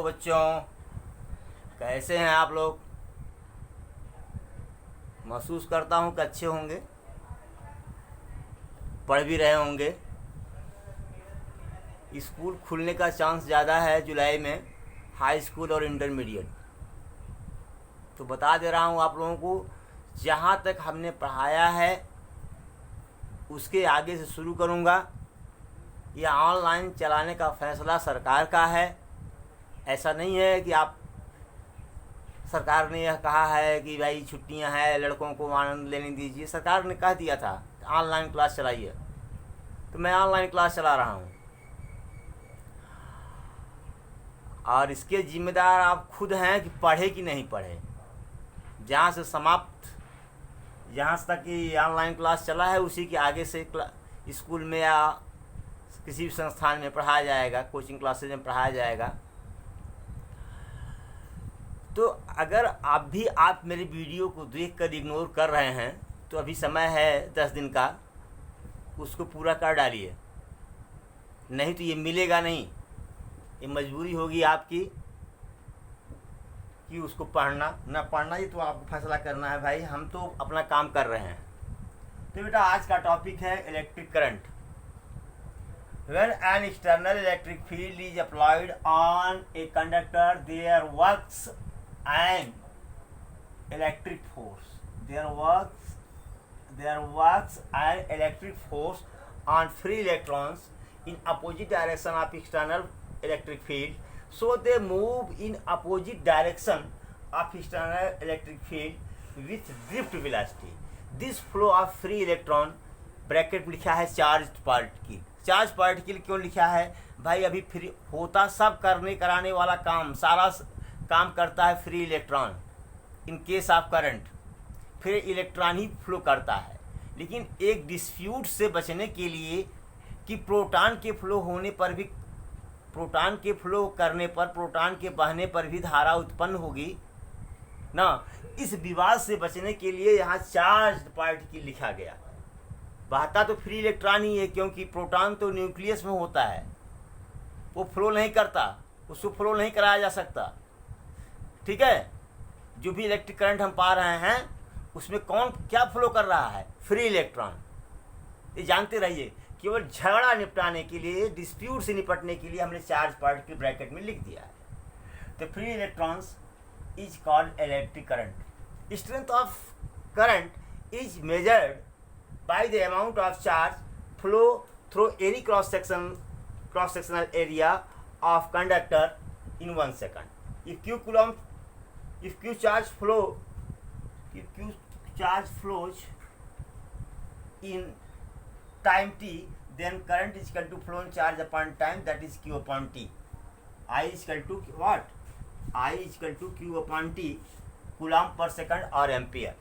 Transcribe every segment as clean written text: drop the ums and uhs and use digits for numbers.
बच्चों, कैसे हैं आप लोग। महसूस करता हूं कि अच्छे होंगे, पढ़ भी रहे होंगे। स्कूल खुलने का चांस ज़्यादा है जुलाई में, हाई स्कूल और इंटरमीडिएट। तो बता दे रहा हूं आप लोगों को, जहां तक हमने पढ़ाया है उसके आगे से शुरू करूंगा। यह ऑनलाइन चलाने का फैसला सरकार का है। ऐसा नहीं है कि आप सरकार ने यह कहा है कि भाई छुट्टियां हैं, लड़कों को आनंद लेने दीजिए। सरकार ने कह दिया था ऑनलाइन क्लास चलाइए, तो मैं ऑनलाइन क्लास चला रहा हूं। और इसके जिम्मेदार आप खुद हैं कि पढ़े कि नहीं पढ़े। जहाँ से समाप्त, जहाँ तक कि ऑनलाइन क्लास चला है उसी के आगे से स्कूल में या किसी भी संस्थान में पढ़ाया जाएगा, कोचिंग क्लासेज में पढ़ाया जाएगा। तो अगर आप मेरे वीडियो को देखकर इग्नोर कर रहे हैं तो अभी समय है 10 दिन का, उसको पूरा कर डालिए, नहीं तो ये मिलेगा नहीं। ये मजबूरी होगी आपकी कि उसको पढ़ना ना पढ़ना, ये तो आपको फैसला करना है भाई। हम तो अपना काम कर रहे हैं। तो बेटा आज का टॉपिक है electric current. When an external electric field is applied on a conductor, there works an electric force. There works an electric force on free electrons in opposite direction of external electric field. So they move in opposite direction of external electric field with drift velocity. This flow of free electron, bracket में लिखा है charge particle. Charge particle क्यों लिखा है भाई? अभी free होता सब करने कराने वाला काम, सारा काम करता है free electron. In case of current फिर इलेक्ट्रॉन ही फ्लो करता है। लेकिन एक डिस्प्यूट से बचने के लिए कि प्रोटॉन के फ्लो होने पर भी, प्रोटॉन के फ्लो करने पर, प्रोटॉन के बहने पर भी धारा उत्पन्न होगी ना, इस विवाद से बचने के लिए यहाँ चार्ज पार्टिकल लिखा गया। बहता तो फ्री इलेक्ट्रॉन ही है, क्योंकि प्रोटॉन तो न्यूक्लियस में होता है, वो फ्लो नहीं करता, उसको फ्लो नहीं कराया जा सकता। ठीक है, जो भी इलेक्ट्रिक करंट हम पा रहे हैं उसमें कौन क्या फ्लो कर रहा है? Free electron. ये जानते रहिए। केवल झगड़ा निपटाने के लिए, डिस्प्यूट से निपटने के लिए हमने चार्ज पार्टिकल ब्रैकेट में लिख दिया है। तो free electrons is called electric current. Strength of current is measured by the amount of charge flow through any cross-sectional area of conductor in 1 second. If Q charge flows in time t, then current is equal to flow in charge upon time, that is Q upon T. I is equal to what? I is equal to Q upon T, coulomb per second or ampere.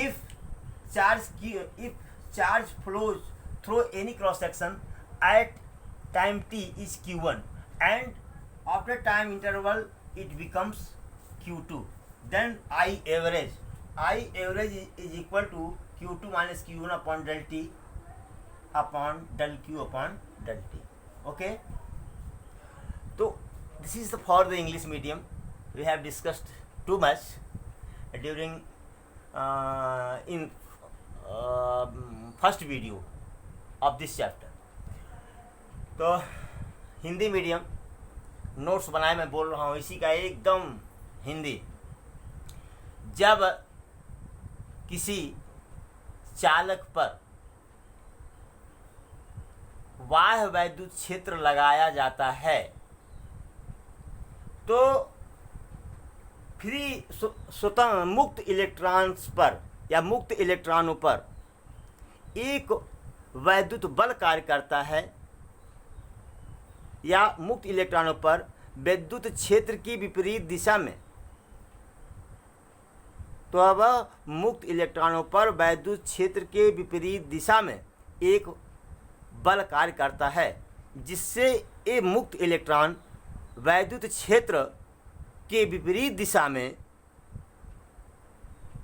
If charge flows through any cross section at time t is q1, and after time interval it becomes q2, then I average is equal to q2 minus q1 upon del t upon del q upon del t. Okay, so this is for the English medium. We have discussed too much during in first video of this chapter. तो Hindi medium notes बनाए मैं बोल रहा हूँ, इसी का एकदम हिंदी। जब किसी चालक पर बाह्य वैद्युत क्षेत्र लगाया जाता है तो फ्री स्वतः मुक्त इलेक्ट्रॉन्स पर या मुक्त इलेक्ट्रॉनों पर एक वैद्युत बल कार्य करता है, या मुक्त इलेक्ट्रॉनों पर वैद्युत क्षेत्र की विपरीत दिशा में। तो अब मुक्त इलेक्ट्रॉनों पर वैद्युत क्षेत्र के विपरीत दिशा में एक बल कार्य करता है, जिससे ये मुक्त इलेक्ट्रॉन वैद्युत क्षेत्र के विपरीत दिशा में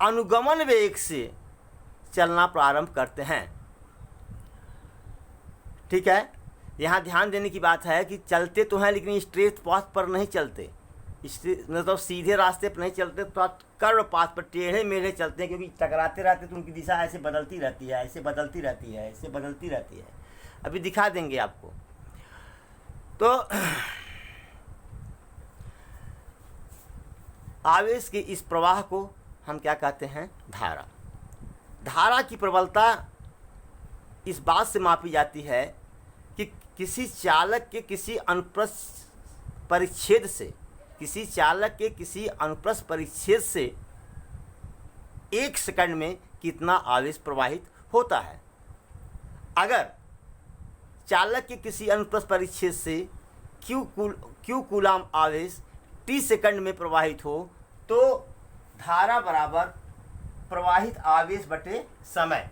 अनुगमन वेग से चलना प्रारंभ करते हैं। ठीक है, यहाँ ध्यान देने की बात है कि चलते तो हैं लेकिन स्ट्रेट पाथ पर नहीं चलते, मतलब सीधे रास्ते पर नहीं चलते, तो कर्व पाथ पर टेढ़े मेढ़े चलते हैं, क्योंकि टकराते रहते तो उनकी दिशा ऐसे बदलती रहती है, ऐसे बदलती रहती है, ऐसे बदलती रहती है। अभी दिखा देंगे आपको। तो आवेश के इस प्रवाह को हम क्या कहते हैं? धारा। धारा की प्रबलता इस बात से मापी जाती है कि किसी चालक के किसी अनुप्रस्थ परिच्छेद से, किसी चालक के किसी अनुप्रस्थ परिच्छेद से 1 सेकंड में कितना आवेश प्रवाहित होता है। अगर चालक के किसी अनुप्रस्थ परिच्छेद से क्यू कूलाम आवेश t सेकंड में प्रवाहित हो, तो धारा बराबर प्रवाहित आवेश बटे समय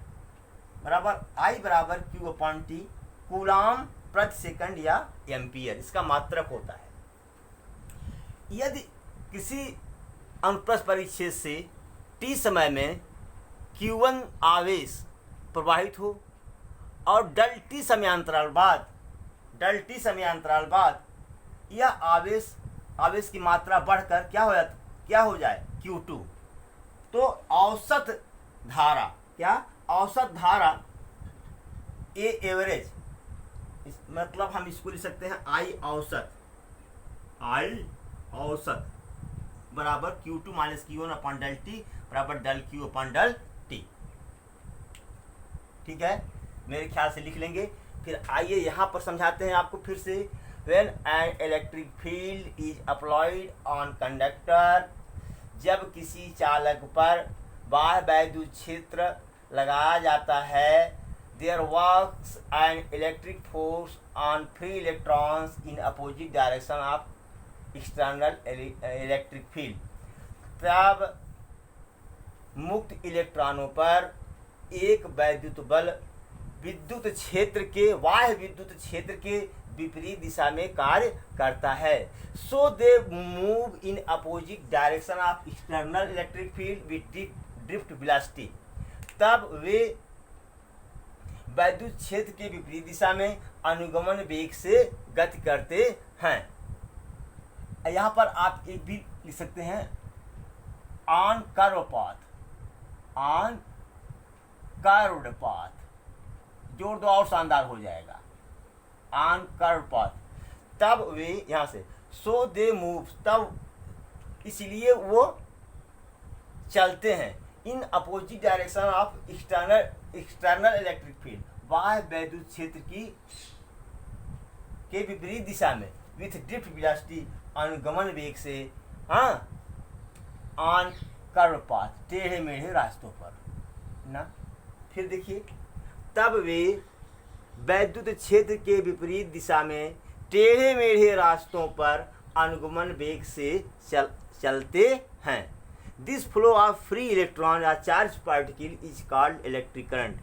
बराबर I बराबर Q अपॉन टी, कूलाम प्रति सेकंड या एम्पियर इसका मात्रक होता है। यदि किसी अनुप्रस्थ परिच्छेद से t समय में Q1 आवेश प्रवाहित हो और डेल t समयांतराल बाद यह आवेश की मात्रा बढ़कर क्या हो जाए Q2, तो औसत धारा ए एवरेज, मतलब हम इसको लिख सकते हैं I औसत बराबर Q2 minus Q1 upon del T बराबर del Q upon del T. ठीक है, मेरे ख्याल से लिख लेंगे। फिर आइए यहाँ पर समझाते हैं आपको फिर से। When an electric field is applied on conductor, जब किसी चालक पर बाह्य वैद्युत क्षेत्र लगाया जाता है, there works an electric force on free electrons in opposite direction of external electric field, तब मुक्त इलेक्ट्रॉनों पर एक वैद्युत बल बाह्य विद्युत क्षेत्र के विपरीत दिशा में कार्य करता है। So they move in opposite direction of external electric field with drift velocity, तब वे वैद्युत क्षेत्र के विपरीत दिशा में अनुगमन वेग से गति करते हैं। यहाँ पर आप एक भी लिख सकते हैं ऑन कर्व्ड पाथ, जोड़ दो और शानदार हो जाएगा, ऑन कर्व्ड पाथ, तब वे यहाँ से सो दे मूव, तब इसलिए वो चलते हैं इन opposite direction of external electric field, बाह्य वैद्युत क्षेत्र के विपरीत दिशा में, विथ ड्रिफ्ट वेलोसिटी, अनुगमन वेग से, हाँ, ऑन कर्व पाथ, टेढ़े मेढ़े रास्तों पर ना। फिर देखिए, तब वे वैद्युत क्षेत्र के विपरीत दिशा में टेढ़े मेढ़े रास्तों पर अनुगमन वेग से चलते हैं। This flow of free electron या charge particle is called electric current.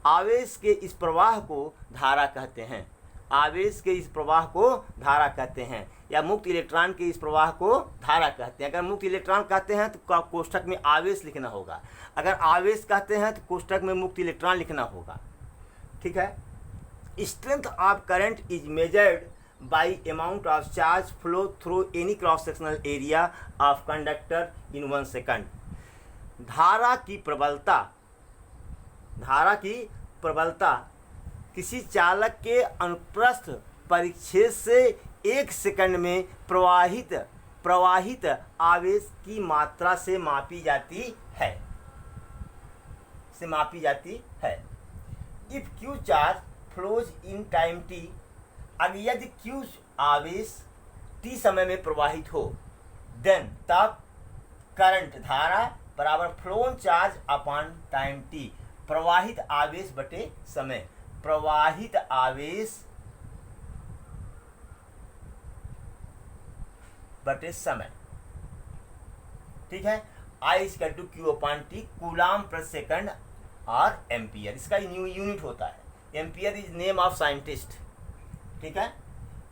आवेश के इस प्रवाह को धारा कहते हैं। आवेश के इस प्रवाह को धारा कहते हैं, या मुक्त इलेक्ट्रॉन के इस प्रवाह को धारा कहते हैं। अगर मुक्त इलेक्ट्रॉन कहते हैं तो कोष्ठक में आवेश लिखना होगा, अगर आवेश कहते हैं तो कोष्ठक में मुक्त इलेक्ट्रॉन लिखना होगा। ठीक है। Strength of current is measured by amount of charge flow through any cross sectional area of conductor in 1 second। धारा की प्रबलता किसी चालक के अनुप्रस्थ परिच्छेद से 1 सेकंड में प्रवाहित आवेश की मात्रा से मापी जाती है। If Q charge flows in time t, अब यदि Q आवेश t समय में प्रवाहित हो, देन तब करंट धारा बराबर phloem charge upon time t, प्रवाहित आवेश बटे समय, प्रवाहित आवेश बटे समय। ठीक है। I equal to Q upon t, coulomb प्रति सेकंड और एम्पियर, इसका न्यू यूनिट होता है। Ampere is name of scientist. ठीक है।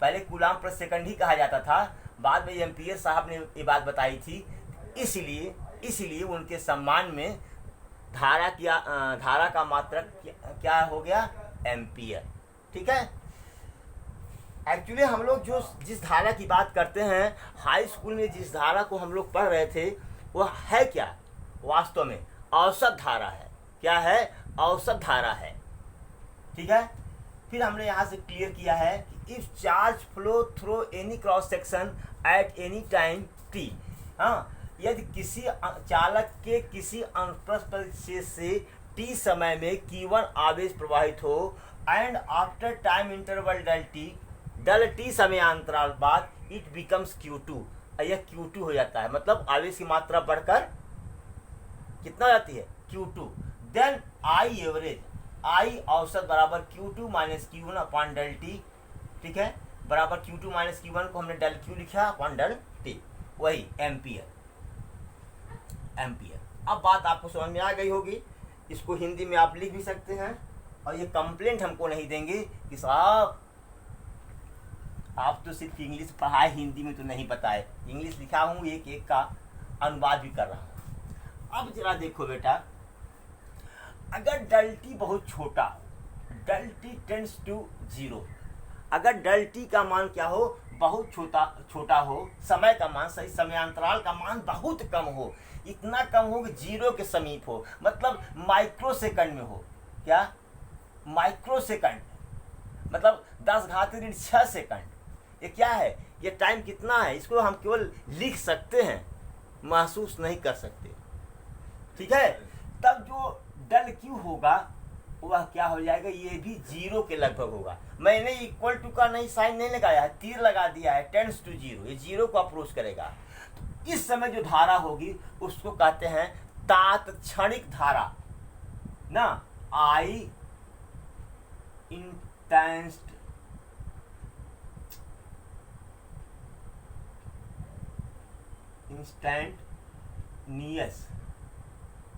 पहले कूलाम प्रति सेकंड ही कहा जाता था, बाद में एम्पियर साहब ने ये बात बताई थी, इसलिए उनके सम्मान में धारा का मात्रक क्या हो गया? एम्पियर। ठीक है। एक्चुअली हम लोग जो जिस धारा की बात करते हैं, हाई स्कूल में जिस धारा को हम लोग पढ़ रहे थे, वो है क्या? वास्तव में औसत धारा है। क्या है? औसत धारा है। ठीक है। फिर हमने यहाँ से क्लियर किया है कि if charge flow through any cross section at any time T, हाँ, यदि किसी चालक के किसी अनुप्रस्थ परिच्छेद से टी समय में Q1 आवेश प्रवाहित हो and after time interval del t समय अंतराल बाद इट बिकम्स Q2, यह Q2 हो जाता है। मतलब आवेश की मात्रा बढ़कर कितना हो जाती है? Q2। देन आई एवरेज, आई औसत बराबर Q2 minus Q1 upon del T. ठीक है, बराबर Q2 माइनस Q1 को हमने डेल Q लिखा अपॉन डेल टी, वही एम्पियर। अब बात आपको समझ में आ गई होगी। इसको हिंदी में आप लिख भी सकते हैं, और ये कंप्लेंट हमको नहीं देंगे कि साहब आप तो सिर्फ इंग्लिश पढ़ाए, हिंदी में तो नहीं बताए। इंग्लिश लिखा हूँ, एक एक का अनुवाद भी कर रहा हूँ। अब जरा देखो बेटा, अगर डेल टी बहुत छोटा हो, डेल टी टेंड्स टू 0, अगर डेल टी का मान क्या हो? बहुत छोटा हो, समय का मान, सही समय अंतराल का मान बहुत कम हो, इतना कम हो कि 0 के समीप हो, मतलब माइक्रो सेकंड में हो। क्या? माइक्रो सेकंड, मतलब 10⁻⁶ सेकंड। ये क्या है? ये टाइम कितना है? इसको हम केवल लिख सकते हैं, महसूस नहीं कर सकते। ठीक है। तब जो डेल क्यू होगा वह क्या हो जाएगा? ये भी 0 के लगभग होगा। मैंने इक्वल टू का नहीं साइन नहीं लगाया है, तीर लगा दिया है, टेंड्स टू 0, ये 0 को अप्रोच करेगा। तो इस समय जो धारा होगी उसको कहते हैं तात्क्षणिक धारा ना, आई इंस्टैंटनियस,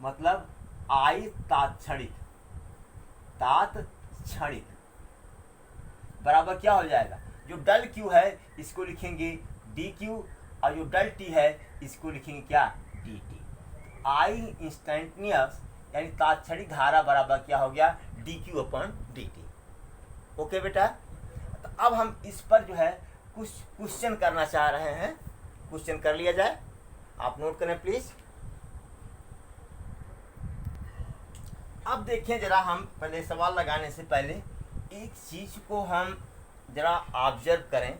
मतलब आई तात्क्षणिक बराबर क्या हो जाएगा? जो डेल क्यू है इसको लिखेंगे डी क्यू, और जो डेल टी है इसको लिखेंगे क्या? D T. आई इंस्टैंटनियस यानी तात्क्षणिक धारा बराबर क्या हो गया? D Q upon D T. Okay बेटा, तो अब हम इस पर जो है कुछ क्वेश्चन करना चाह रहे हैं। क्वेश्चन कर लिया जाए, आप नोट करें प्लीज। अब देखें जरा, हम पहले सवाल लगाने से पहले एक चीज को हम जरा ऑब्जर्व करें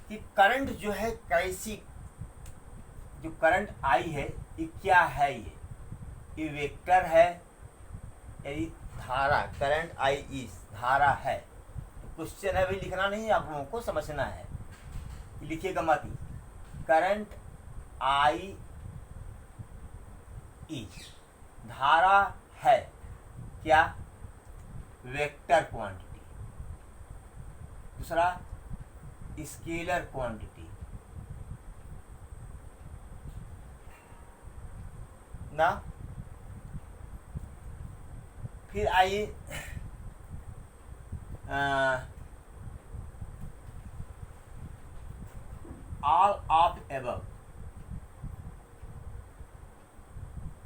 कि करंट जो है कैसी, जो करंट आई है ये क्या है? ये वेक्टर है, यदि धारा करंट आई इस धारा है। तो क्वेश्चन है भाई, लिखना नहीं, आप लोगों को समझना है, लिखिएगा मत। करंट आई इस धारा है क्या? Vector quantity. दूसरा स्केलर क्वांटिटी ना। फिर आइए ऑल ऑफ एबव,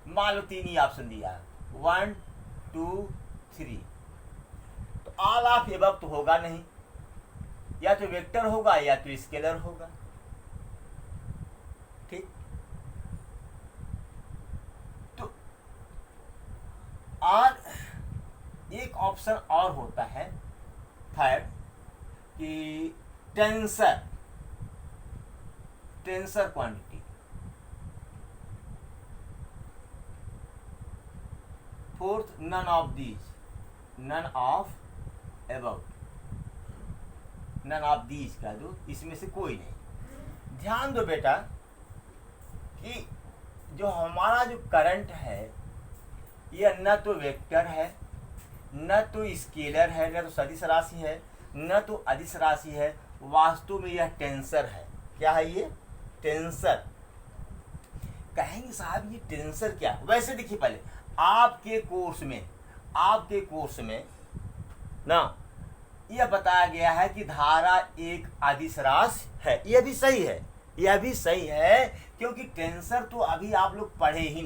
मान लो 3 ही ऑप्शन दिया है, 1 2 3। तो ऑल ऑफ एबव तो होगा नहीं, या तो वेक्टर होगा या तो स्केलर होगा। ठीक, तो और एक ऑप्शन और होता है थर्ड, कि tensor quantity. Fourth, none of these, none of above, none of these का दो, इसमें से कोई नहीं। ध्यान दो बेटा कि जो हमारा जो करंट है यह न तो वेक्टर है, न तो स्केलर है, न तो सदिश राशि है, न तो अदिश राशि है, वास्तव में यह टेंसर है। क्या है ये? टेंसर। कहेंगे साहब ये टेंसर क्या? वैसे देखिए, पहले आपके कोर्स में ना यह बताया गया है कि धारा एक अदिश राशि है। यह भी सही है, क्योंकि टेंसर तो अभी आप लोग पढ़े ही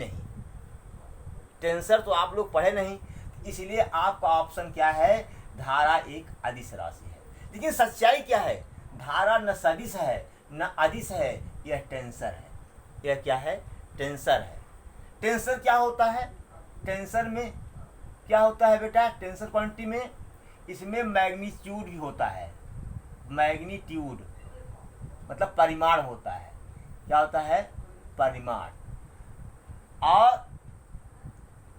नहीं, इसलिए आपका ऑप्शन क्या है? धारा एक अदिश राशि है। लेकिन सच्चाई क्या है, धारा न सदिश है न अदिश है, यह टेंसर है। यह क्या है, टेंसर है। टेंसर क्या होता है, टेंसर में क्या होता है बेटा, टेंसर क्वांटिटी में इसमें मैग्नीट्यूड भी होता है। मैग्नीट्यूड मतलब परिमाण होता है। क्या होता है, परिमाण। और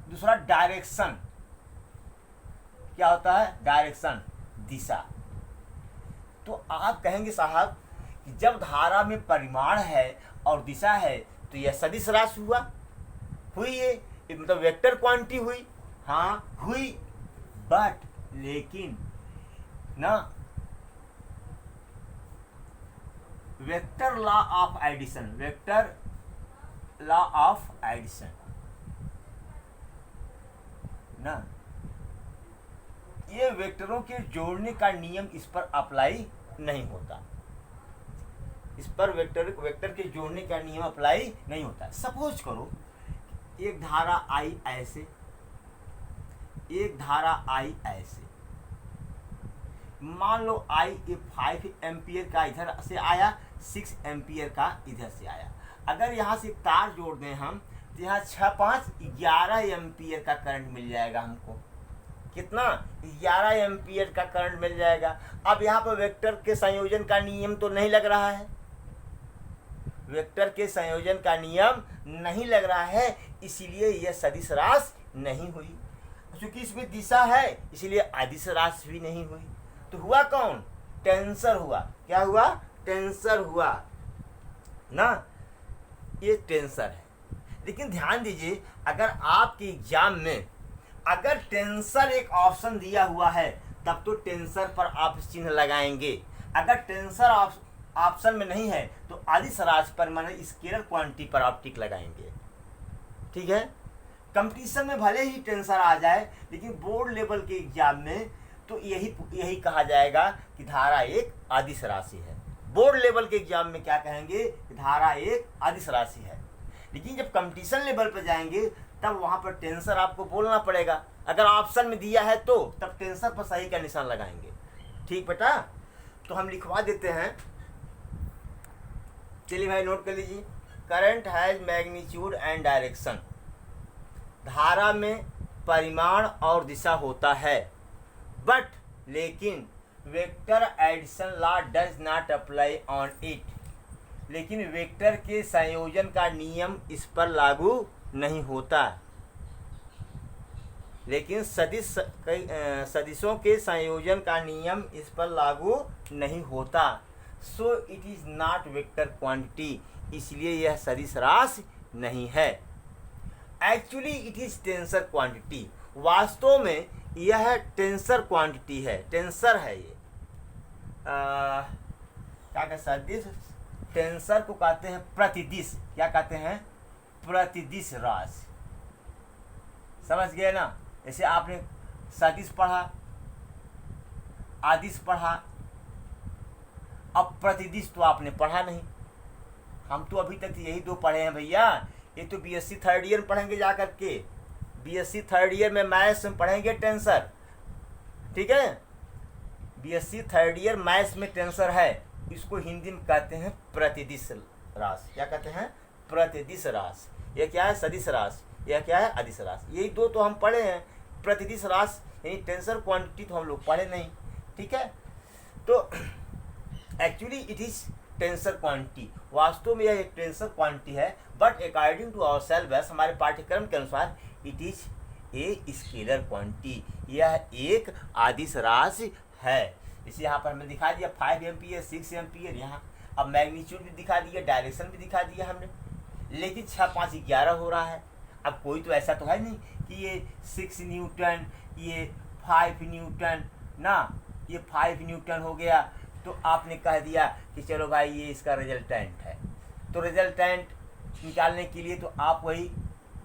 दूसरा डायरेक्शन, क्या होता है, डायरेक्शन, दिशा। तो आप कहेंगे साहब कि जब धारा में परिमाण है और दिशा है तो यह सदिश राशि हुई ये मतलब वेक्टर क्वांटिटी हुई। हाँ हुई, बट लेकिन ना vector law of addition, vector law of addition ना, ये वेक्टरों के जोड़ने का नियम इस पर अप्लाई नहीं होता। इस पर वेक्टर के जोड़ने का नियम अप्लाई नहीं होता। सपोज करो एक धारा आई ऐसे, एक धारा आई ऐसे, मान लो आई ये 5 एम्पियर का इधर से आया, 6 एम्पियर का इधर से आया। अगर यहाँ से तार जोड़ दें हम तो यहाँ 6 5 11 एम्पियर का करंट मिल जाएगा हमको। कितना, 11 एम्पियर का करंट मिल जाएगा। अब यहाँ पर वेक्टर के संयोजन का नियम तो नहीं लग रहा है, वेक्टर के संयोजन का नियम नहीं लग रहा है, इसीलिए यह सदिश राशि नहीं हुई। क्योंकि इसमें दिशा है इसलिए अदिश राशि भी नहीं हुई। तो हुआ कौन, टेंसर हुआ। क्या हुआ, टेंसर हुआ ना, ये टेंसर है। लेकिन ध्यान दीजिए, अगर आपके एग्जाम में अगर टेंसर एक ऑप्शन दिया हुआ है तब तो टेंसर पर आप चिन्ह लगाएंगे। अगर टेंसर ऑप्शन में नहीं है तो अदिश राशि पर माने स्केलर क्वांटिटी पर आप टिक लगाएंगे। ठीक है, कंपटीशन में भले ही टेंसर आ जाए लेकिन बोर्ड लेवल के एग्जाम में तो यही कहा जाएगा कि धारा एक अदिश राशि है। बोर्ड लेवल के एग्जाम में क्या कहेंगे कि धारा एक अदिश राशि है। लेकिन जब कंपटीशन लेवल पर जाएंगे तब वहां पर टेंसर आपको बोलना पड़ेगा। अगर ऑप्शन में दिया है तो तब टेंसर पर सही का निशान लगाएंगे। ठीक बेटा, तो हम लिखवा देते हैं। चलिए भाई नोट कर लीजिए, current has magnitude and direction. धारा में परिमाण और दिशा होता है, बट लेकिन vector addition law does not apply on it. लेकिन वेक्टर के संयोजन का नियम इस पर लागू नहीं होता। लेकिन सदिशों के संयोजन का नियम इस पर लागू नहीं होता। So it is not vector quantity, इसलिए यह सदिश राशि नहीं है। Actually it is tensor quantity, वास्तव में यह टेंसर क्वांटिटी है, टेंसर है ये। क्या कहते सदिश, टेंसर को कहते हैं प्रतिदिश। क्या कहते हैं, प्रतिदिश राशि। समझ गए ना, जैसे आपने सदिश पढ़ा, आदिश पढ़ा, अब प्रतिदिश तो आपने पढ़ा नहीं। हम तो अभी तक यही दो पढ़े हैं भैया। ये तो बीएससी थर्ड ईयर में पढ़ेंगे जा करके, बीएससी थर्ड ईयर में मैथ्स में पढ़ेंगे टेंसर। ठीक है, बीएससी थर्ड ईयर मैथ्स में टेंसर है, इसको हिंदी में कहते हैं प्रतिदिश राशि। क्या कहते हैं, प्रतिदिश राशि। यह क्या है, सदिश राशि। यह क्या है, अदिश राशि। यही दो तो हम पढ़े हैं। प्रतिदिश राशि यानी टेंसर क्वांटिटी तो हम लोग पढ़े नहीं। ठीक है, तो actually it is tensor quantity, वास्तव में यह एक टेंसर क्वांटिटी है, but according to our syllabus, हमारे पाठ्यक्रम के अनुसार it is a scalar quantity, यह एक अदिश राशि है। इसे यहाँ पर हमने दिखा दिया 5 एम्पियर, 6 एम्पियर, यहाँ अब मैग्नीट्यूड भी दिखा दिया, डायरेक्शन भी दिखा दिया हमने। लेकिन 6 5 11 हो रहा है। अब कोई तो ऐसा तो है नहीं कि ये 6 न्यूटन, ये 5 न्यूटन ना, ये 5 न्यूटन हो गया तो आपने कह दिया कि चलो भाई ये इसका रिजल्टेंट है। तो रिजल्टेंट निकालने के लिए तो आप वही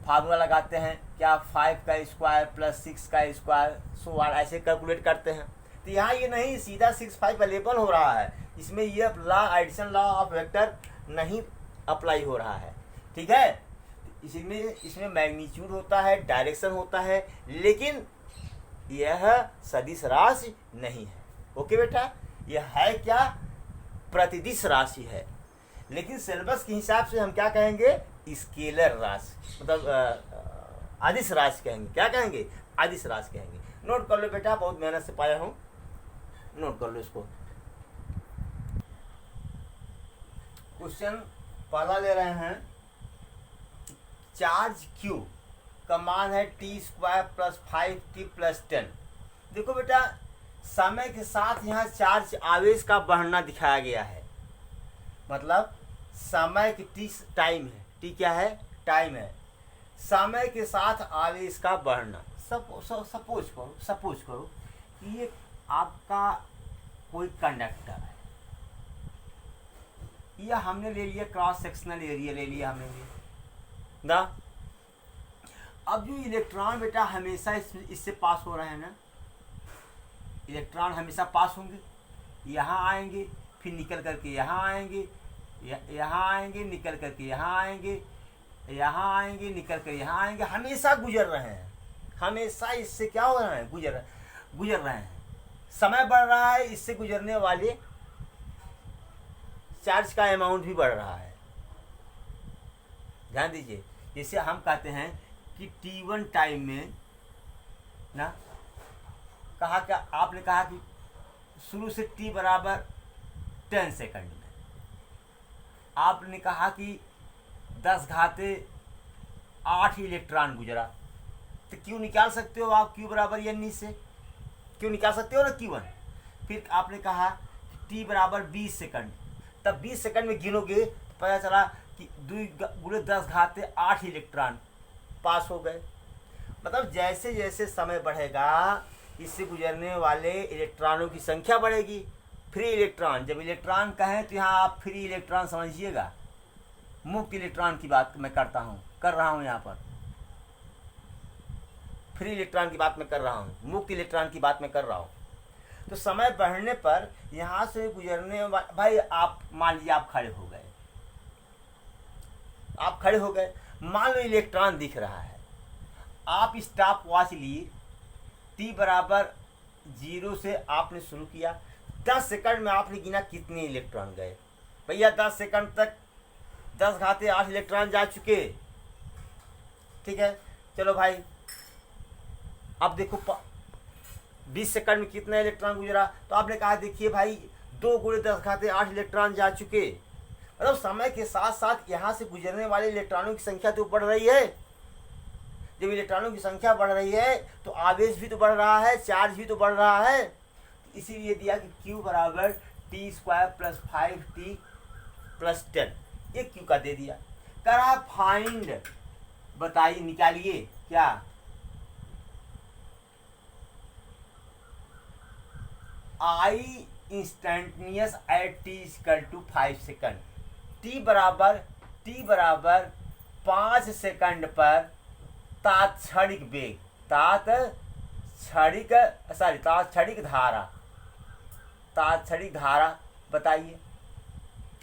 फार्मूला लगाते हैं, क्या 5 का स्क्वायर प्लस 6 का स्क्वायर, सो ऐसे कैलकुलेट करते हैं। तो यहाँ ये नहीं सीधा 6 5 अवेलेबल हो रहा है, इसमें ये law addition law of vector नहीं अप्लाई हो रहा है। ठीक है, इसमें मैग्नीट्यूड होता है, डायरेक्शन होता है, लेकिन यह सदिश राशि नहीं है। ओके बेटा, यह है क्या, प्रतिदिश राशि है। लेकिन सिलेबस के हिसाब से हम क्या कहेंगे, स्केलर राशि, मतलब अदिश राशि कहेंगे। क्या कहेंगे, अदिश राशि कहेंगे। नोट कर लो बेटा, बहुत मेहनत से पाया हूँ, नोट कर लो इसको। क्वेश्चन पहला ले रहे हैं, चार्ज Q का मान है t² + 5t + 10। देखो बेटा, समय के साथ यहाँ चार्ज आवेश का बढ़ना दिखाया गया है, मतलब समय की t टाइम है, t क्या है, टाइम है, समय के साथ आवेश का बढ़ना। सपोज करो कि ये आपका कोई कंडक्टर है, यह हमने ले लिया क्रॉस सेक्शनल एरिया, ले लिया हमने ना। अब जो इलेक्ट्रॉन बेटा हमेशा इससे पास हो रहे हैं ना, इलेक्ट्रॉन हमेशा पास होंगे, यहाँ आएंगे, फिर निकल करके यहाँ आएंगे, यहाँ आएंगे, निकल करके यहाँ आएंगे, यहाँ आएंगे, निकल कर यहाँ आएंगे, हमेशा गुजर रहे हैं, हमेशा इससे क्या हो रहा है, गुजर रहे हैं। समय बढ़ रहा है, इससे गुजरने वाले चार्ज का अमाउंट भी बढ़ रहा है। ध्यान दीजिए, जैसे हम कहते हैं कि t1 टाइम में ना, कहा क्या, आपने कहा कि शुरू से t = 10 सेकंड में, आपने कहा कि 10⁸ इलेक्ट्रॉन गुजरा, तो क्यों निकाल सकते हो आप, Q = n से क्यों निकाल सकते हो ना Q1। फिर आपने कहा कि t = 20 सेकंड, तब 20 सेकंड में गिनोगे तो पता चला कि 2×10⁸ इलेक्ट्रॉन पास हो गए। मतलब जैसे जैसे समय बढ़ेगा, इससे गुजरने वाले इलेक्ट्रॉनों की संख्या बढ़ेगी। फ्री इलेक्ट्रॉन, जब इलेक्ट्रॉन कहें तो यहाँ आप फ्री इलेक्ट्रॉन समझिएगा, मुक्त इलेक्ट्रॉन की बात मैं कर रहा हूँ यहाँ पर, फ्री इलेक्ट्रॉन की बात मैं कर रहा हूँ, मुक्त इलेक्ट्रॉन की बात मैं कर रहा हूँ। तो समय बढ़ने पर यहाँ से गुजरने वाले, भाई आप मान लीजिए आप खड़े हो गए, मान लो इलेक्ट्रॉन दिख रहा है, आप स्टॉप वॉच लिए, t = 0 से आपने शुरू किया, 10 सेकंड में आपने गिना कितने इलेक्ट्रॉन गए, भैया 10 सेकंड तक 10⁸ इलेक्ट्रॉन जा चुके। ठीक है, चलो भाई, अब देखो 20 सेकंड में कितना इलेक्ट्रॉन गुजरा, तो आपने कहा देखिए भाई 2×10⁸ इलेक्ट्रॉन जा चुके। मतलब समय के साथ साथ यहाँ से गुजरने वाले इलेक्ट्रॉनों की संख्या तो बढ़ रही है। जब इलेक्ट्रॉनों की संख्या बढ़ रही है तो आवेश भी तो बढ़ रहा है, चार्ज भी तो बढ़ रहा है। इसीलिए दिया कि Q = t² + 5t + 10, ये Q का दे दिया। कह रहा फाइंड, बताइए, निकालिए क्या, I instantaneous at t = 5 second, t = 5 second पर तात्क्षणिक वेग, तात्क्षणिक धारा बताइए।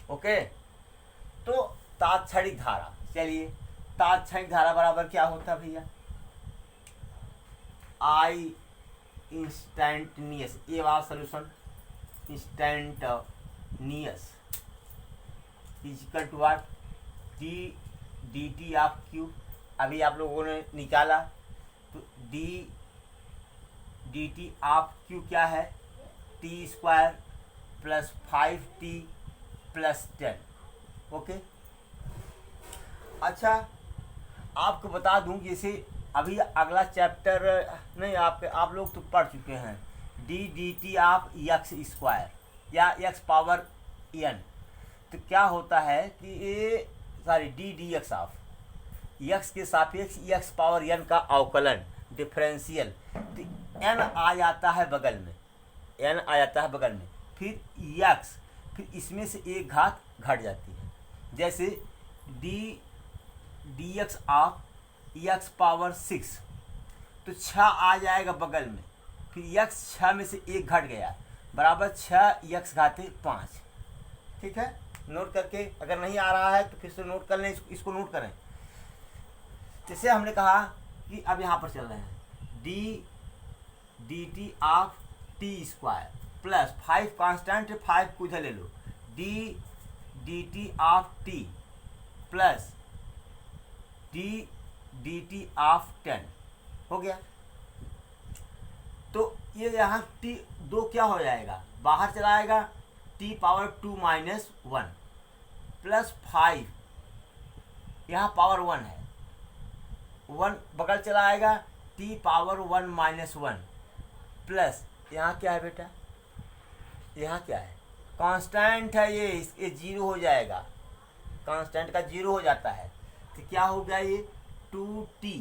ओके, तो तात्क्षणिक धारा, चलिए तात्क्षणिक धारा बराबर क्या होता है भैया, I इंस्टेंटेनियस, ये वाला solution, instantaneous = dt of Q। अभी आप लोगों ने निकाला तो dt ऑफ Q क्या है, t² + 5t + 10। ओके, अच्छा आपको बता दूं, जैसे अभी अगला चैप्टर नहीं, आप लोग तो पढ़ चुके हैं, dt ऑफ x² या x⁻n। तो क्या होता है कि ये dx ऑफ x के सापेक्ष x⁻n का अवकलन, डिफरेंशियल, तो n आ जाता है बगल में, फिर x, फिर इसमें से एक घात घट जाती है, जैसे dx ऑफ x⁻6, तो 6 आ जाएगा बगल में, फिर x 6 में से एक घट गया, बराबर 6x⁵5। ठीक है, नोट करके, अगर नहीं आ रहा है तो फिर से नोट कर लें, इसको नोट करें। जैसे हमने कहा कि अब यहाँ पर चल रहे हैं dt of t², plus 5 constant है, 5 को इधर ले लो, D D T of T plus D D T of 10 हो गया। तो ये यहाँ टी 2 क्या हो जाएगा, बाहर चला आएगा, टी पावर 2 माइनस 1 प्लस 5, यहाँ पावर 1 है, 1 बगल चला आएगा, टी पावर 1 माइनस 1 प्लस यहाँ क्या है बेटा, यहाँ क्या है, कांस्टेंट है ये 0 हो जाएगा, कांस्टेंट का 0 हो जाता है। तो क्या हो गया ये 2t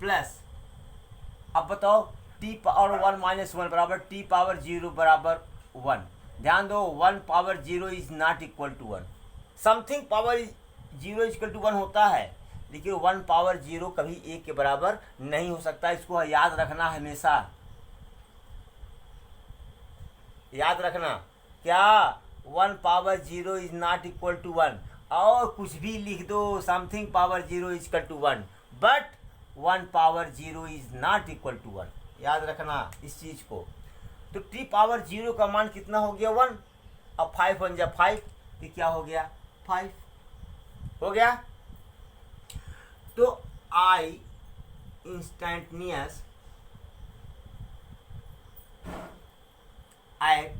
प्लस, अब बताओ t पावर 1 माइनस 1 बराबर t पावर 0 बराबर 1। ध्यान दो 1 power 0 is not equal to 1, something power 0 equal to 1 होता है, लेकिन 1 पावर 0 कभी 1 के बराबर नहीं हो सकता। इसको याद रखना, हमेशा याद रखना, क्या 1 power 0 is not equal to 1, और कुछ भी लिख दो, something power 0 is equal to 1, but 1 power 0 is not equal to 1, याद रखना इस चीज को। तो t पावर 0 का मान कितना हो गया 1, अब 5 बन जा 5, तो क्या हो गया 5 हो गया। तो I instantaneous at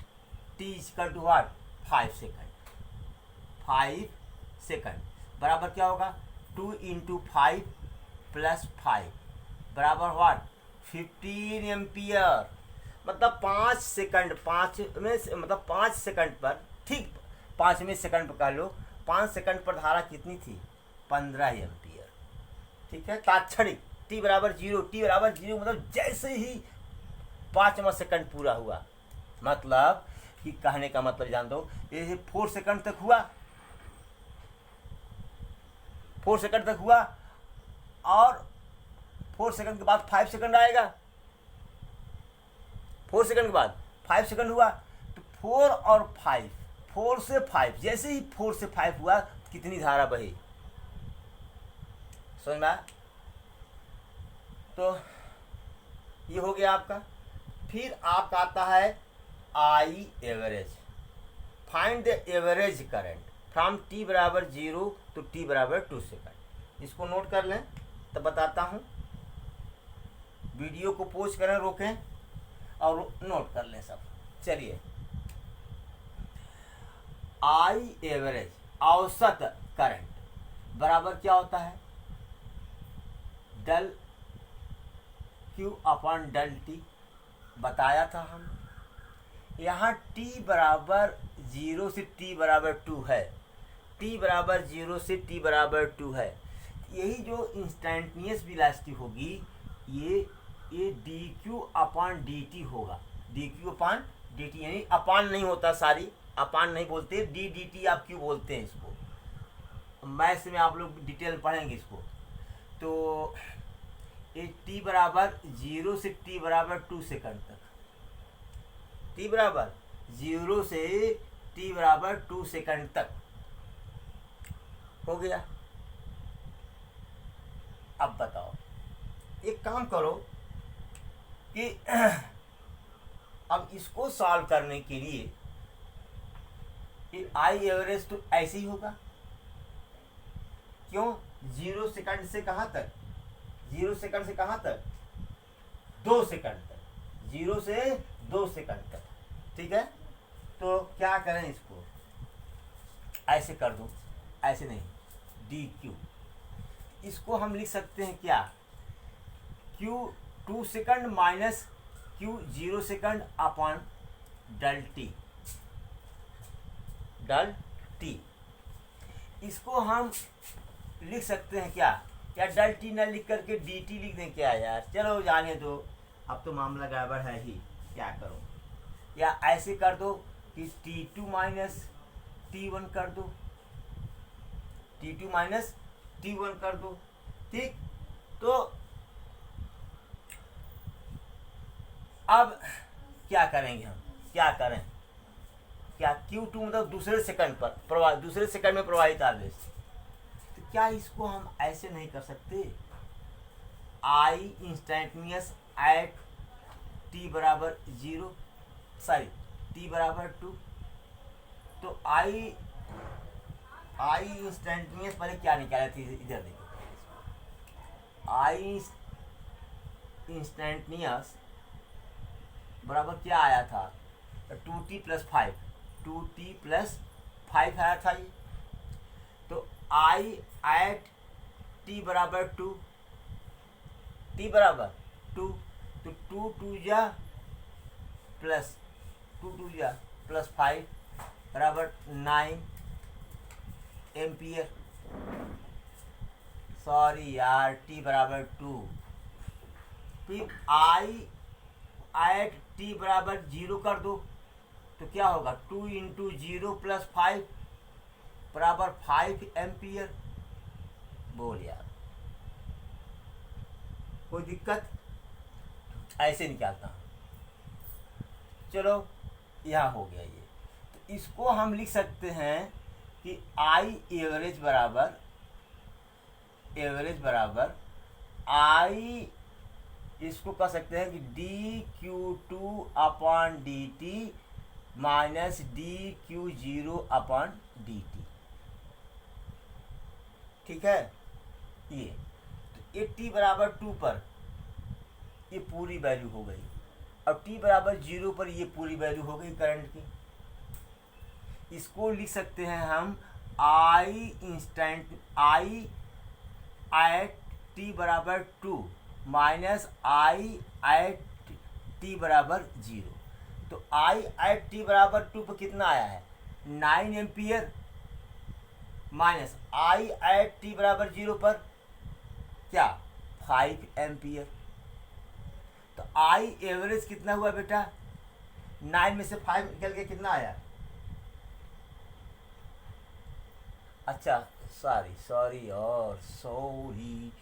t equal to what 5 second, 5 second बराबर क्या होगा 2 इंटू 5 प्लस 5 बराबर व्हाट 15 एम्पियर, मतलब 5 सेकंड, 5 में मतलब 5 सेकंड पर, ठीक 5वें सेकंड पर कह लो, 5 सेकंड पर धारा कितनी थी 15 एम्पियर, ठीक है। तात्क्षणिक t बराबर 0, t बराबर 0 मतलब जैसे ही 5वां सेकंड पूरा हुआ, मतलब कि कहने का मतलब जान दो, ये 4 सेकंड तक हुआ, 4 सेकंड तक हुआ, और 4 सेकंड के बाद 5 सेकंड आएगा, 4 सेकंड के बाद 5 सेकंड हुआ, तो 4 और 5, 4 से 5, जैसे ही 4 से 5 हुआ कितनी धारा बही, समझ में आया। तो ये हो गया आपका। फिर आपका आता है I average, find the average current from t बराबर 0 टू t बराबर 2 सेकंड। इसको नोट कर लें तब बताता हूँ, वीडियो को पॉज करें, रोकें और नोट कर लें सब। चलिए, आई एवरेज औसत करंट बराबर क्या होता है del Q upon del T, बताया था हम। यहाँ t बराबर 0 से t बराबर 2 है, t बराबर 0 से t बराबर 2 है, यही जो इंस्टेंटेनियस वेलोसिटी होगी ये dq अपॉन dt होगा, dq अपॉन dt, यानी अपान नहीं होता, सारी अपान नहीं बोलते, d dt आप क्यों बोलते हैं इसको, मैथ्स में आप लोग डिटेल में पढ़ेंगे इसको। तो ये t बराबर 0 से t बराबर 2 सेकंड तक, t बराबर 0 से t बराबर 2 सेकंड तक हो गया। अब बताओ, एक काम करो कि अब इसको सॉल्व करने के लिए आई एवरेज तो ऐसे ही होगा, क्यों 0 सेकंड से कहाँ तक, 0 सेकंड से कहाँ तक 2 सेकंड तक, 0 से 2 सेकंड तक, ठीक है। तो क्या करें, इसको ऐसे कर दो, ऐसे नहीं, डी क्यू, इसको हम लिख सकते हैं क्या, Q 2 second minus Q 0 second upon del T, del T, इसको हम लिख सकते हैं क्या, या डेल टी न लिख करके डी टी लिख दें क्या यार, चलो जाने दो, अब तो मामला गड़बड़ है ही, क्या करो, या ऐसे कर दो कि T2 माइनस T1 कर दो, T2 माइनस T1 कर दो, ठीक। तो अब क्या करेंगे हम, क्या करें, क्या Q2 मतलब दूसरे सेकंड पर प्रवाह, दूसरे सेकंड में प्रवाहित आवेश, तो क्या इसको हम ऐसे नहीं कर सकते, आई इंस्टेंटेनियस एट t बराबर 0, सॉरी टी बराबर 2, तो आई इंस्टेंटेनियस पहले क्या निकाला थी, इधर देखो, आई इंस्टेंटेनियस बराबर क्या आया था, 2t + 5, 2t + 5 आया था ये। तो आई एट t बराबर 2, t बराबर 2, तो 2 2 जा प्लस 5 बराबर 9 एम्पियर। सॉरी यार, t बराबर 2। फिर आई एट t बराबर 0 कर दो, तो क्या होगा, 2 × 0 + 5 बराबर 5 एम्पियर। बोल यार, कोई दिक्कत? ऐसे निकालता हूँ। चलो यहाँ हो गया ये। तो इसको हम लिख सकते हैं कि आई एवरेज बराबर आई, इसको कह सकते हैं कि dQ2/dt माइनस dQ0/dt। ठीक है, ये तो ये t बराबर 2 पर ये पूरी वैल्यू हो गई, अब t बराबर 0 पर ये पूरी वैल्यू हो गई करंट की। इसको लिख सकते हैं हम आई एट t बराबर 2 माइनस आई एट t बराबर 0। तो आई एट t बराबर 2 पर कितना आया है, 9 एम्पियर, माइनस आई एट t बराबर 0 पर क्या, 5 एम्पियर। तो आई एवरेज कितना हुआ बेटा, 9 में से 5 निकल के कितना आया, अच्छा सॉरी और सॉरी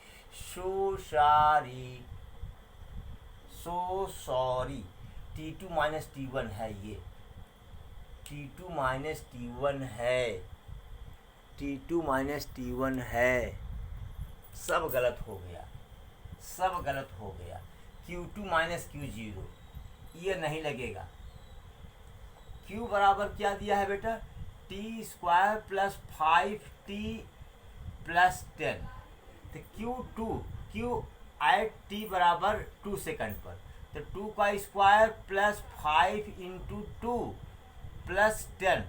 T2 माइनस T1 है, ये T2 माइनस T1 है, T2 माइनस T1 है। सब गलत हो गया। Q2 माइनस Q0 ये नहीं लगेगा। Q बराबर क्या दिया है बेटा, t² + 5t + 10। तो Q एट t बराबर 2 सेकंड पर, तो 2 का स्क्वायर + 5 × 2 + 10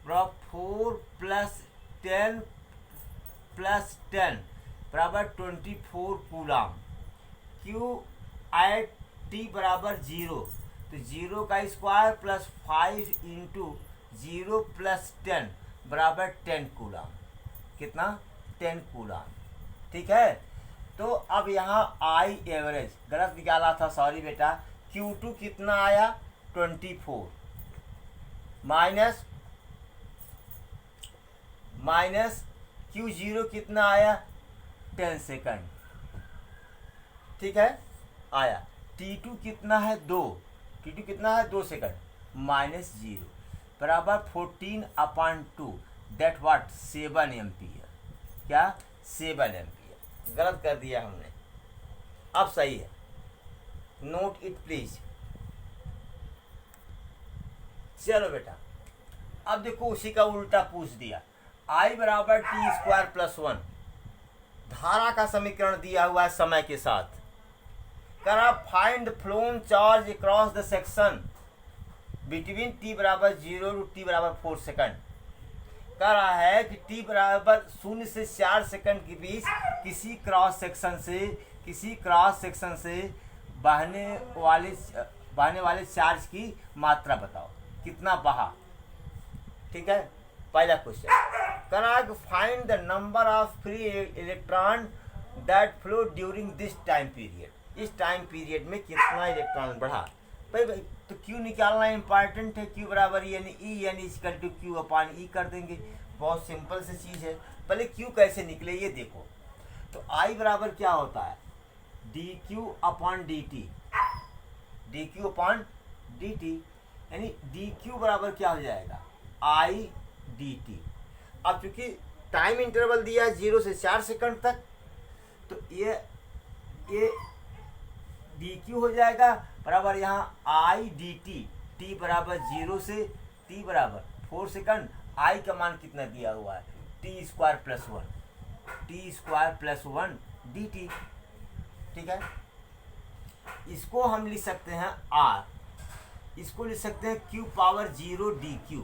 बराबर 4 + 10 + 10 बराबर 24 कूलम। Q एट t बराबर 0, तो 0 का स्क्वायर + 5 × 0 + 10 बराबर 10 कूलम। कितना, 10 कूलम। ठीक है, तो अब यहाँ आई एवरेज गलत निकाला था, सॉरी बेटा। Q2 कितना आया, 24 माइनस Q0 कितना आया, 10 सेकंड। ठीक है, आया। T2 कितना है, 2 सेकंड, माइनस 0 बराबर 14/2, दैट वाट 7 एम्पियर। क्या, 7 एम्पियर। गलत कर दिया हमने, अब सही है, नोट इट प्लीज। चलो बेटा, अब देखो उसी का उल्टा पूछ दिया। I बराबर t² + 1 धारा का समीकरण दिया हुआ है समय के साथ। करा find phloem charge across the section between t बराबर 0 to t बराबर 4 सेकंड। कह रहा है कि t बराबर 0 से 4 सेकंड के बीच किसी क्रॉस सेक्शन से बहने वाले चार्ज की मात्रा बताओ, कितना बहा। ठीक है, पहला क्वेश्चन। कह रहा है कि find the number of free electron that flow during this time period. इस टाइम पीरियड में कितना इलेक्ट्रॉन बढ़ा। भाई तो Q निकालना इंपॉर्टेंट है। Q बराबर यानी E यानी Q/E कर देंगे, बहुत सिंपल सी चीज़ है। पहले Q कैसे निकले ये देखो। तो I बराबर क्या होता है, dQ/dt यानी dQ बराबर क्या हो जाएगा, I dt। अब चूंकि टाइम इंटरवल दिया है 0 से 4 सेकंड तक, तो ये dQ हो जाएगा बराबर यहाँ I dt t बराबर 0 से t बराबर 4 सेकंड, i का मान कितना दिया हुआ है, t स्क्वायर प्लस 1 dt। ठीक है, इसको हम लिख सकते हैं r, इसको लिख सकते हैं q पावर 0 dq।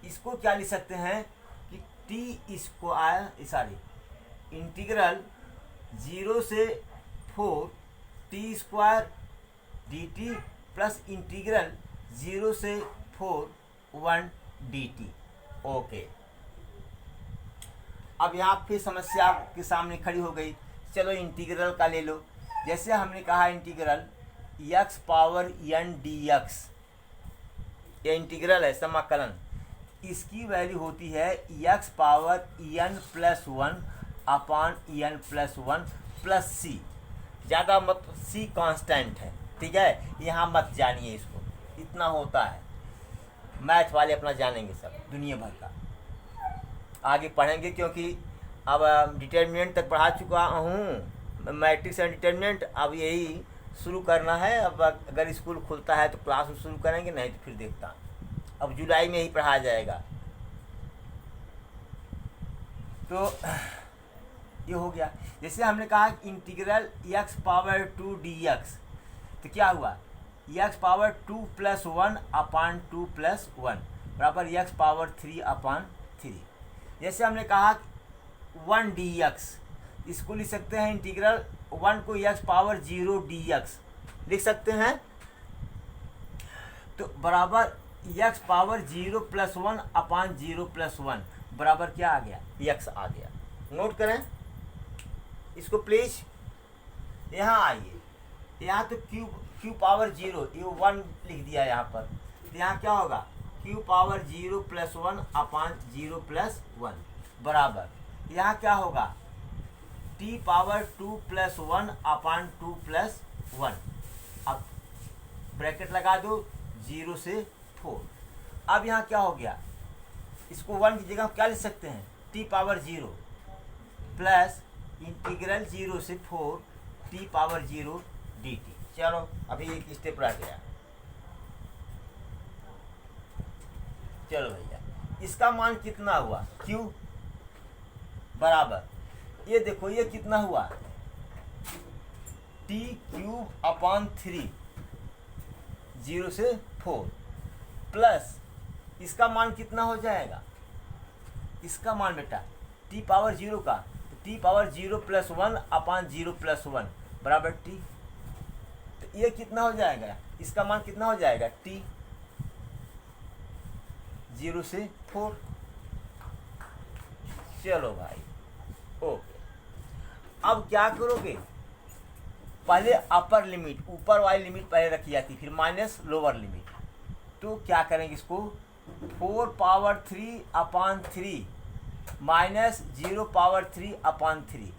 इसको क्या लिख सकते हैं कि t स्क्वायर सॉरी इंटीग्रल 0 से 4 t square dt plus integral 0 से 4 1 dt। ओके, अब यहाँ फिर समस्या आपके सामने खड़ी हो गई। चलो इंटीग्रल का ले लो। जैसे हमने कहा integral x power n dx, ये इंटीग्रल है समाकलन, इसकी वैल्यू होती है x पावर n प्लस 1 अपान n प्लस 1 प्लस c। ज़्यादा मत, c कांस्टेंट है, ठीक है, यहाँ मत जानिए इसको, इतना होता है। मैथ वाले अपना जानेंगे सब दुनिया भर का, आगे पढ़ेंगे, क्योंकि अब डिटर्मिनेंट तक पढ़ा चुका हूँ, मैट्रिक्स एंड डिटर्मिनेंट। अब यही शुरू करना है। अब अगर स्कूल खुलता है तो क्लास में शुरू करेंगे, नहीं तो फिर देखता। अब जुलाई में ही पढ़ाया जाएगा। तो ये हो गया। जैसे हमने कहा इंटीग्रल x पावर 2 dx, तो क्या हुआ, x पावर 2 प्लस 1 अपान 2 प्लस 1 बराबर x पावर 3 अपान 3। जैसे हमने कहा 1 dx, इसको लिख सकते हैं इंटीग्रल 1 को x पावर 0 dx लिख सकते हैं, तो बराबर x पावर 0 प्लस 1 अपान 0 प्लस 1 बराबर क्या आ गया, x आ गया। नोट करें इसको प्लीज। यहाँ आइए, यहाँ तो q पावर 0, ये 1 लिख दिया यहाँ पर, तो यहाँ क्या होगा, q पावर 0 प्लस 1 अपान 0 प्लस 1 बराबर, यहाँ क्या होगा, t पावर 2 प्लस 1 अपान 2 प्लस 1। अब ब्रैकेट लगा दो 0 से 4। अब यहाँ क्या हो गया, इसको 1 की जगह क्या लिख सकते हैं, t पावर 0 प्लस इंटीग्रल 0 से 4 t पावर 0 dt। चलो अभी एक स्टेप रह गया। चलो भैया, इसका मान कितना हुआ, q बराबर, ये देखो ये कितना हुआ, t क्यूब अपान 3 0 से 4 प्लस इसका मान कितना हो जाएगा, इसका मान बेटा t पावर 0 का, तो t पावर 0 प्लस 1 अपान 0 प्लस 1 बराबर t। तो ये कितना हो जाएगा, इसका मान कितना हो जाएगा, t 0 से 4। चलो भाई ओके, अब क्या करोगे, पहले अपर लिमिट, ऊपर वाली लिमिट पहले रखी जाती, फिर माइनस लोअर लिमिट। तो क्या करेंगे इसको, 4 पावर 3 अपान 3 माइनस 0 पावर 3 अपान 3,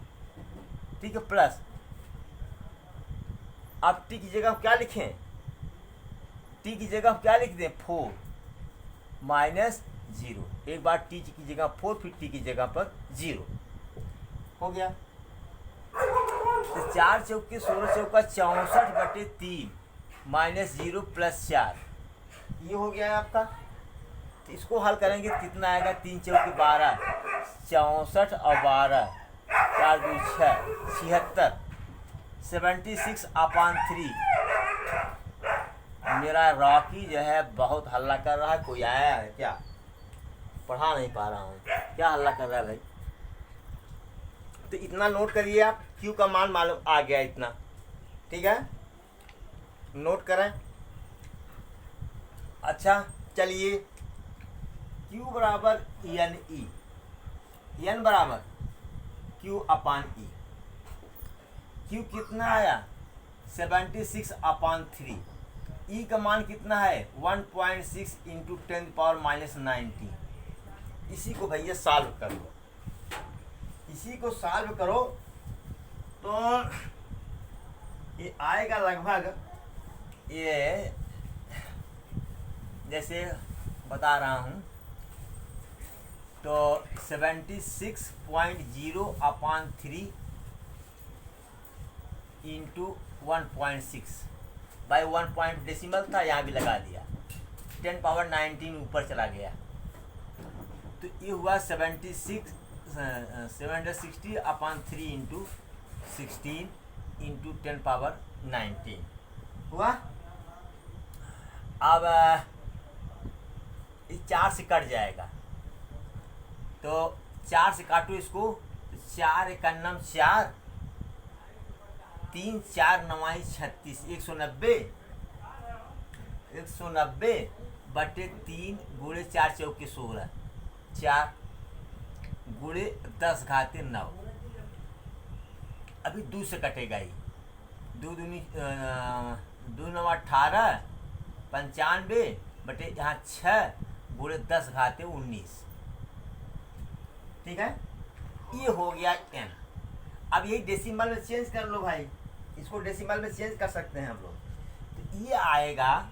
ठीक है, प्लस अब t की जगह क्या लिखें, t की जगह क्या लिख दें, 4 माइनस 0, एक बार t की जगह 4, फिर t की जगह पर 0 हो गया। तो 4 चौके 16 चौका 64/3 माइनस 0 प्लस 4, ये हो गया है आपका। तो इसको हल करेंगे तो कितना आएगा, 3 चौके 12, 64 और 12, 4 2 6, 76, 76 अपान 3। मेरा रॉकी जो है बहुत हल्ला कर रहा है, कोई आया है क्या, पढ़ा नहीं पा रहा हूँ, क्या हल्ला कर रहा है भाई। तो इतना नोट करिए आप, q का मान मालूम आ गया इतना, ठीक है, नोट करें। अच्छा चलिए, q बराबर n e, n बराबर q अपान e, q कितना आया 76 अपान 3, e का मान कितना है 1.6 इंटू 10⁻⁻19। इसी को भैया सॉल्व कर लो, इसी को सॉल्व करो तो ये आएगा लगभग, ये जैसे बता रहा हूँ तो 76.0 अपान 3 इंटू 1.6 भाई 1 पॉइंट डेसिमल था, यहाँ भी लगा दिया, 10 पावर 19 ऊपर चला गया। तो ये हुआ 760 अपॉन 3 इंटू 16 इंटू 10 पावर 19 हुआ। अब इस 4 से कट जाएगा, तो 4 से काटो इसको, 4 एकन्नम 4, 3 4 9 36, 190 बटे 3 गुणे 4 चौके 16, 4 गुणे 10 घाते 9। अभी 2 से कटेगा ही, 2 दूनी 2 9 18, 95 बटे यहाँ 6 गुणे 10 घाते 19। ठीक है, ये हो गया n। अब यही डेसिमल में चेंज कर लो भाई, इसको डेसिमल में चेंज कर सकते हैं हम लोग। तो ये आएगा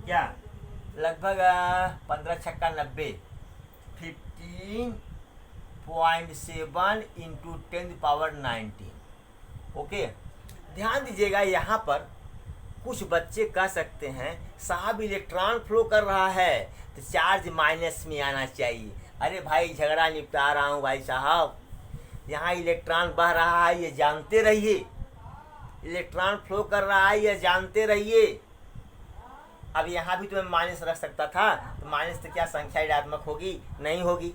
क्या, लगभग 15 छक्का 90, 15.7 इंटू 10 पावर 19। ओके, ध्यान दीजिएगा, यहाँ पर कुछ बच्चे कह सकते हैं साहब इलेक्ट्रॉन फ्लो कर रहा है तो चार्ज माइनस में आना चाहिए। अरे भाई झगड़ा निपटा रहा हूँ भाई साहब, यहाँ इलेक्ट्रॉन बह रहा है ये जानते रहिए, इलेक्ट्रॉन फ्लो कर रहा है ये जानते रहिए। अब यहाँ भी तो मैं माइनस रख सकता था, तो माइनस तो क्या संख्या ऋणात्मक होगी, नहीं होगी।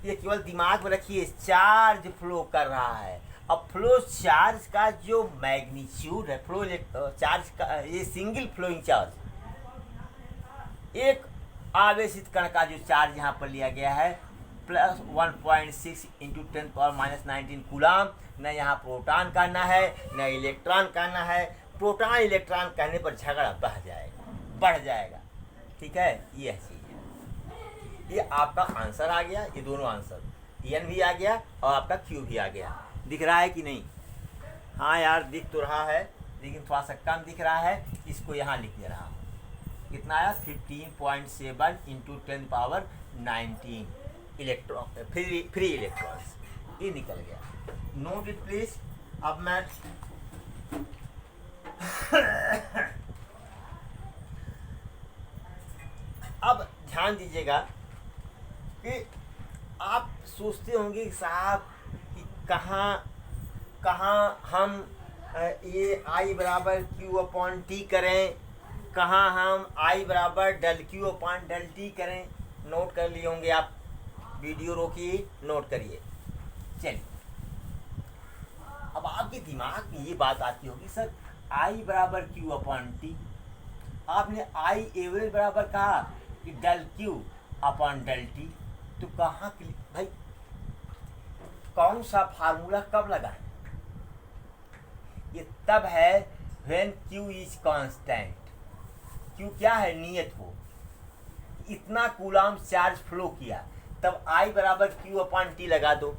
ये केवल दिमाग में रखिए, चार्ज फ्लो कर रहा है। अब फ्लो चार्ज का जो मैग्नीट्यूड है, फ्लो चार्ज का, ये सिंगल फ्लोइंग चार्ज, एक आवेशित कण का जो चार्ज यहाँ पर लिया गया है plus 1.6 into 10 power minus 19 coulomb. न यहाँ प्रोटॉन कहना है न इलेक्ट्रॉन कहना है, प्रोटॉन इलेक्ट्रॉन कहने पर झगड़ा बढ़ जाएगा। ठीक है, यह चीज़ है। ये आपका आंसर आ गया, ये दोनों आंसर, एन भी आ गया और आपका क्यू भी आ गया। दिख रहा है कि नहीं? हाँ यार दिख तो रहा है, लेकिन थोड़ा सा कम दिख रहा है, इसको यहाँ लिख दे रहा हूँ। कितना आया, 15.7 into 10 power 19 electron, free electrons, ये निकल गया। Note it please. अब मैं अब ध्यान दीजिएगा कि आप सोचते होंगे साहब कि कहाँ हम ये I बराबर Q अपॉन T करें, कहाँ हम I बराबर del Q upon del T करें। नोट कर लिए होंगे आप, वीडियो रोकिए, नोट करिए। चलिए, अब आपके दिमाग में ये बात आती होगी सर I बराबर Q अपॉन T, आपने I एवरेज बराबर कहा कि del Q upon del T, तो कहाँ के लिए भाई कौन सा फार्मूला कब लगाएं? ये तब है when Q is constant. Q क्या है, नियत हो, इतना कूलम चार्ज फ्लो किया, तब I बराबर Q अपॉन T लगा दो।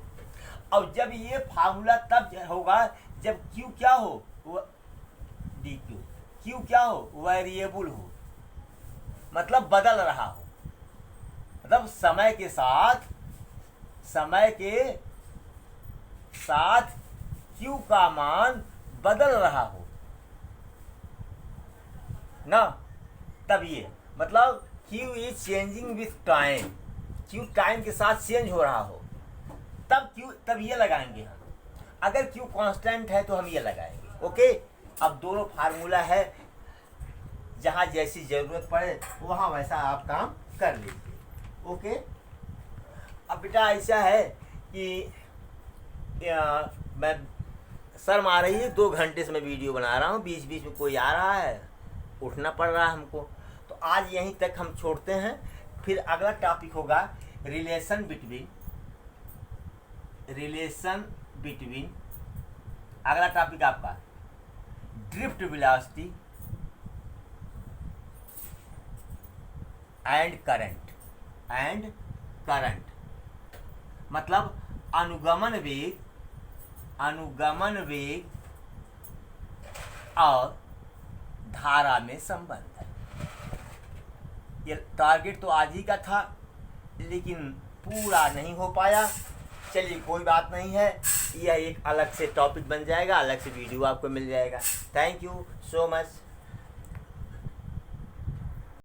और जब ये फार्मूला तब होगा जब Q क्या हो, dq, Q क्या हो, वेरिएबल हो, मतलब बदल रहा हो, मतलब समय के साथ Q का मान बदल रहा हो ना, तब ये मतलब Q is changing with time, Q time के साथ चेंज हो रहा हो, तब ये लगाएंगे हम। अगर Q कांस्टेंट है तो हम ये लगाएंगे। ओके, अब दोनों फार्मूला है, जहाँ जैसी जरूरत पड़े वहाँ वैसा आप काम कर लीजिए। ओके, अब बेटा ऐसा है कि मैं शर्म आ रही है, 2 घंटे से मैं वीडियो बना रहा हूँ, बीच बीच में कोई आ रहा है, उठना पड़ रहा है हमको, तो आज यहीं तक हम छोड़ते हैं। फिर अगला टॉपिक होगा रिलेशन बिटवीन, अगला टॉपिक आपका ड्रिफ्ट वेलोसिटी एंड करंट, मतलब अनुगमन वेग और धारा में संबंध है। ये टारगेट तो आज ही का था, लेकिन पूरा नहीं हो पाया। चलिए कोई बात नहीं है, यह एक अलग से टॉपिक बन जाएगा, अलग से वीडियो आपको मिल जाएगा। Thank you so much.